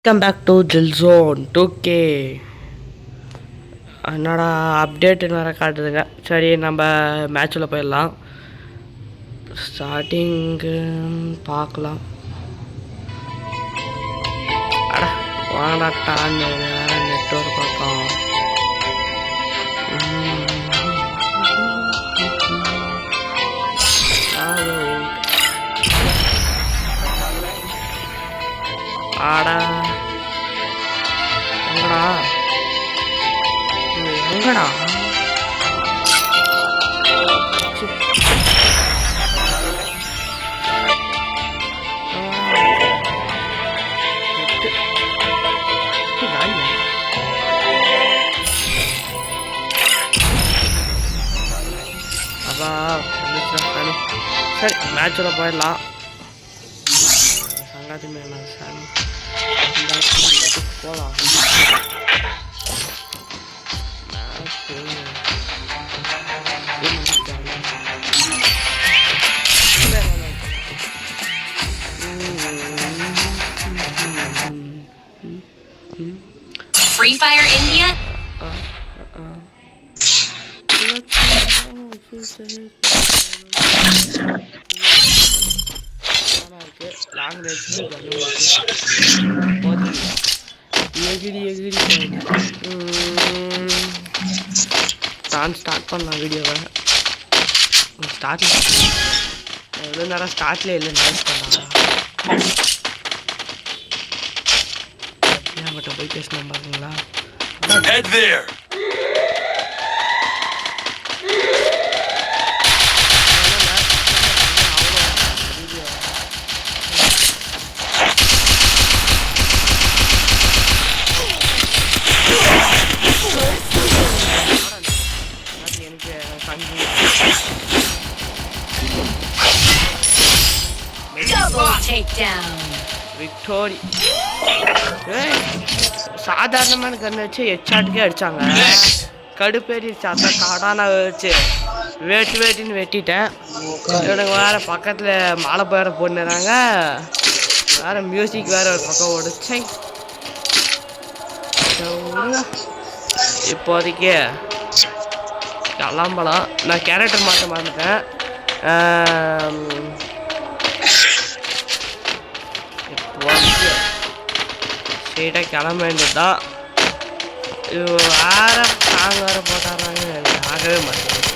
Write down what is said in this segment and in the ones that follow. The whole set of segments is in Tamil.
வெல்கம் பேக் டு ஜில் ஜோன் 2K. என்னடா அப்டேட்டுன்னு வேறு காட்டுதுங்க. சரி, நம்ம மேட்ச்சில் போயிடலாம். ஸ்டார்டிங்கு பார்க்கலாம். அட வாங்கடாட்டான்னு வேறு நெட்ஒர்க் பார்க்கலாம். ஆடா எங்கடா எங்கடா அப்பா சரி மேட்சில் போயிடலாம். சங்காதி மேல சாமி போகலாம். Free Fire India? ஸ்டார்ட் பண்ணலாம் வீடியோவை. ஸ்டார்ட்ல எவ்வளோ நேரம் ஸ்டார்ட்ல இல்லை நோட் பண்ணலாம். மட்டும் போய் பேசணும் பாருங்களா. விக்டோரி சாதாரணமான கண்ணை வச்சு ஹெட்ஷாட்டுக்கே அடிச்சாங்க. கடுப்பேறி சாத்தா காடான வச்சு வேட்டின்னு வெட்டிட்டேன். இவனுங்க வேற பக்கத்தில் மாலை வேற போட்டுறாங்க. வேற மியூசிக் வேற ஒரு பக்கம் ஓடிச்சு. இப்போதைக்கு கிளம்பலாம். நான் கேரக்டர் மாற்ற மாட்டேன். ஸ்ட்ரெயிட்டாக கிளம்ப வேண்டியதுதான். இது வேறு சாங் வேறு போட்டாடுறாங்க. ஆகவே மாட்டேங்குது.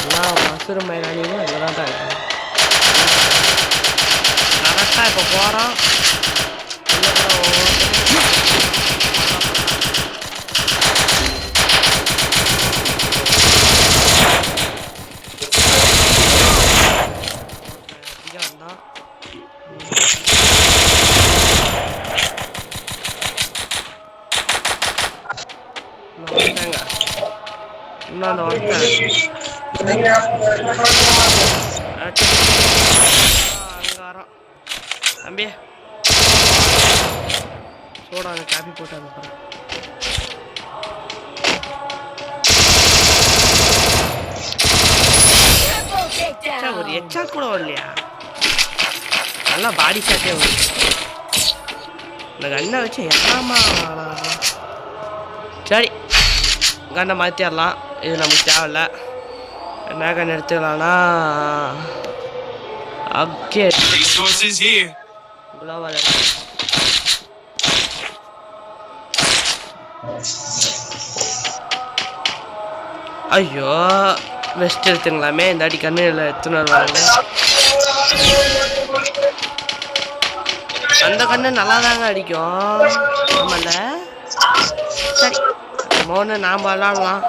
எல்லாம் மசூர் மைனானியும் இதெல்லாம் தான் இருக்கு. கரெக்டாக இப்போ போகிறோம். இன்னொன்று அங்காரம் தம்பி சோடா காப்பி போட்டு அனுப்புகிறேன். ஒரு ஹெட்ஷாட் கூட வரலையா? நல்லா பாடி ஷாட்டே வரும். இந்த கண்ணை வச்சு எல்லாமா. சரி கண்ணை மாற்றிடலாம். இது நமக்கு தேவையில்ல. என்ன கண்ணை எடுத்துக்கலாம்னா அப்டேட் குளோபல். ஐயோ வெஸ்ட் எடுத்துங்களாமே. இந்த அடி கண்ணு இல்லை எடுத்துன்னு வருவாங்க. அந்த கண்ணு நல்லா தாங்க அடிக்கும். ஆமாம்ல. சரி மோனு நாம் விளாடலாம்.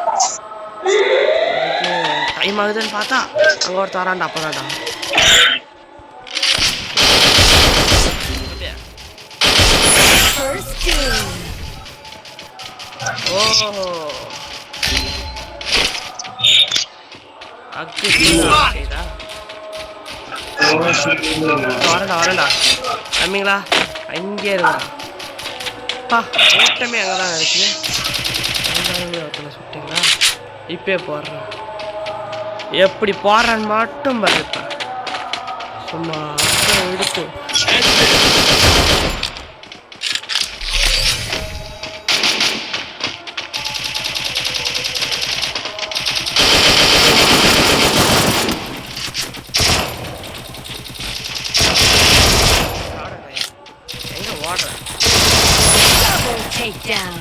டைம் ஆகுதுன்னு பார்த்தா அங்கே ஒருத்த வரான்டா. அப்போதான்டா ஓஹோ வரேன்டா தம்பிங்களா. அங்கே இருக்கா கூட்டமே அங்கே தான் இருக்கு. ஒருத்தனை சுட்டிங்களா? இப்போ போடுறேன். எப்படி போடுறேன்னு மட்டும் பார்த்துப்பேன். சும்மா எடுத்து ஓடுறேன். Double takedown.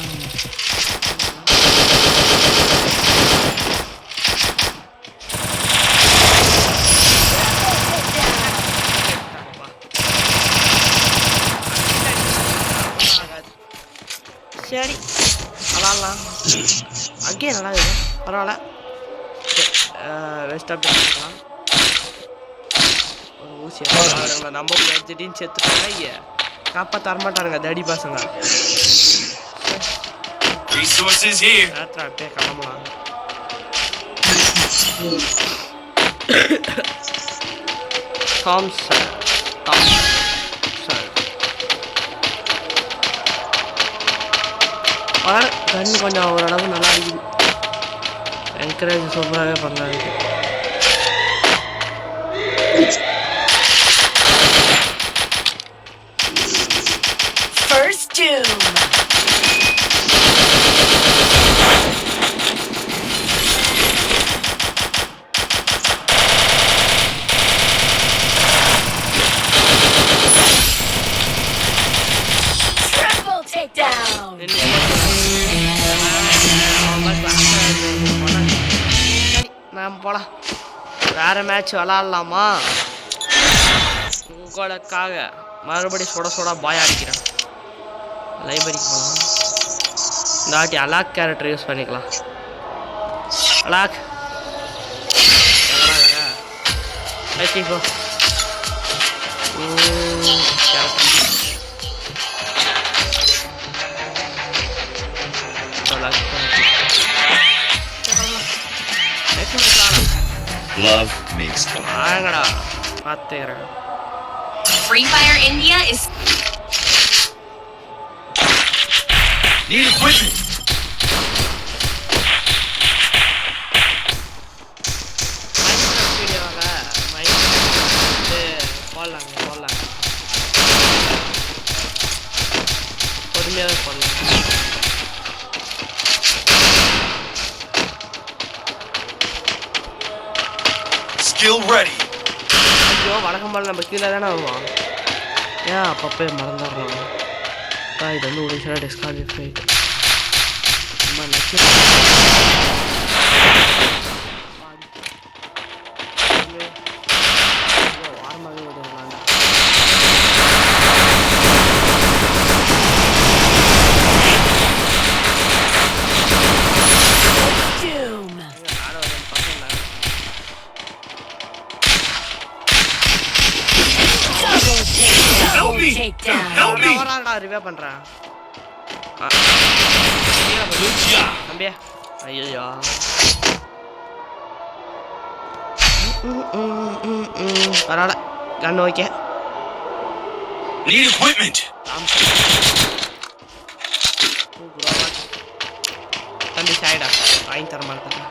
சரி விளாட்லாம். அங்கேயே நல்லா இருக்குது, பரவாயில்ல. வேஸ்ட்டாக போயிடலாம். ஒரு ஊசி நம்ம திடீர்னு செத்துட்டாங்க. ஐயா காப்பா தரமாட்டாருங்க தடி பசங்க. அப்படியே கிளம்பலாம். தாம்சன் கன் கொஞ்சம் ஓரளவு நல்லா இருக்குது. என்கரேஜ் சூப்பராகவே பண்ணாரு. First doom. Triple takedown. நாம் போலாம். வேற மேட்ச் விளாட்லாமா? உங்களுக்காக மறுபடியும் சுட சுட பாய் அடிக்கிறேன். லைப்ரரிக்கு போகலாம். இந்த வாட்டி அலாக் கேரக்டர் யூஸ் பண்ணிக்கலாம். அலாக் போ. Love makes fun. வாங்கடா பார்த்துக்கிறேன். Free Fire India is Need equipment. போடலாங்க பொறுமையாக போடலாம். Skill ready. ஐயோ வழக்கம் போல நம்ம கீழே தானே வருவோம். ஏன் அப்பப்போ மறந்துடுறோம். இது வந்து ஒரு டிஸ்குவாலிஃபைட். ரொம்ப நச்சு வாரமாகவே விடுவாங்க. doom. Help me. Takedown. Help me. ரிவே பண்றேன். Good job. நம்பியா ஐயோ பரவாயில்ல. கன் ஓகே. Need equipment. தம்பி சாயிடா வாங்கி தர மாட்டேன்.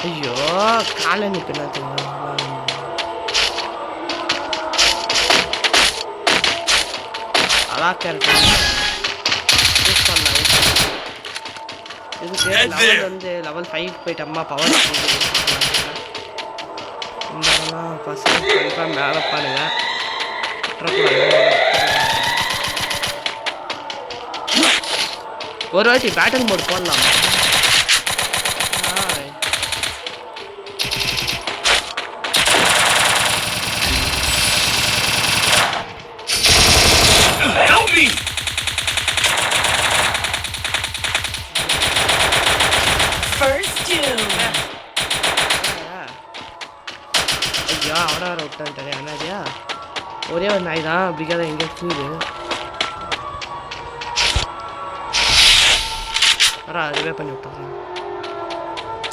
ஐயோ காலை நிற்கணும். அதான் கேரக்டர் யூஸ் பண்ணலாம். இதுக்கு லெவல் வந்து லெவல் 5 போயிட்டம்மா. பவர் இந்தெல்லாம் பசங்க கன்ஃபார்ம் மேலே பாருங்க. ஒரு வாட்டி பேட்டில் மோட் போடலாம். Help me. First doom. ஐயா அவனை வேறு விட்டான்ட்டாரு. அண்ணாதியா ஒரே ஒரு நாய் தான் அப்படிக்காத எங்கேயோ கூடு வரா. ரிவே பண்ணி விட்டாங்க.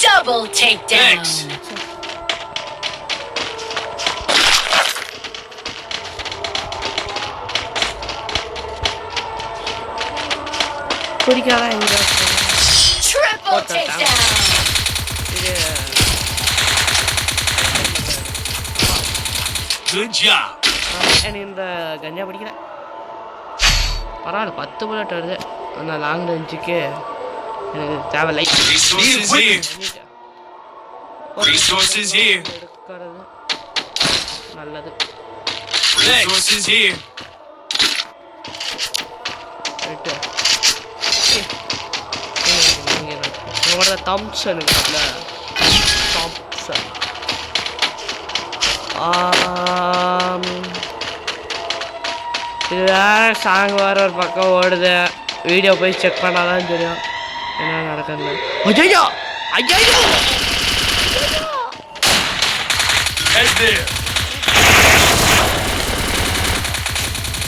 Double takedown. குடிக்காத எங்க Triple takedown. இது Good job. எனக்கு இந்த கஞ்சா பிடிக்கிறேன். பரவாயில்ல 10 புல்லட் வருது. அந்த லாங் ரேஞ்சுக்கு எனக்கு தேவையில்லை. Resources here. Resources here. எடுக்கிறது நல்லது. Resources here. நெட்டு உங்களோட தாம்சன் இருக்குல்ல தாம்சன் இது வேற சாங் வேற ஒரு பக்கம் ஓடுது வீடியோ போய் செக் பண்ணாதான் தெரியும் என்ன நடக்குது ஐயோ ஐயோ Head there.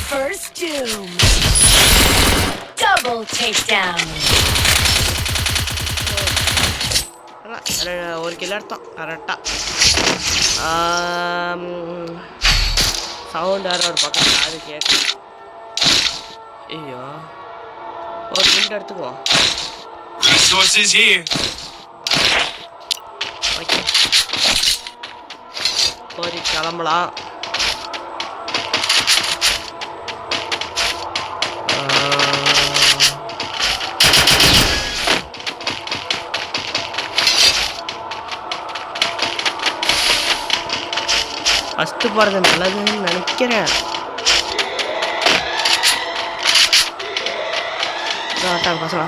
First doom. Double takedown. ஒரு கிலோ எடுத்தோம் கரெக்டாக சவுண்ட் வேறு ஒரு பக்கம் காது கேட்கும் ஐயோ ஒரு மினிட் எடுத்துக்குவோம் Resources here. ஓகே போய் கிளம்பலாம் ஃபஸ்ட்டு போகிறது நல்லதுன்னு நினைக்கிறேன் பசங்க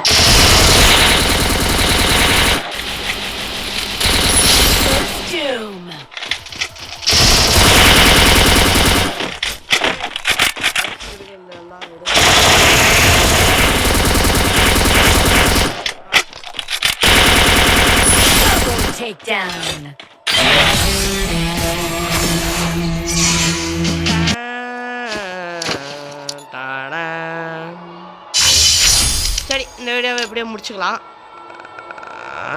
First doom. Double takedown. சரி இந்த வீடியோவை எப்படியே முடிச்சுக்கலாம்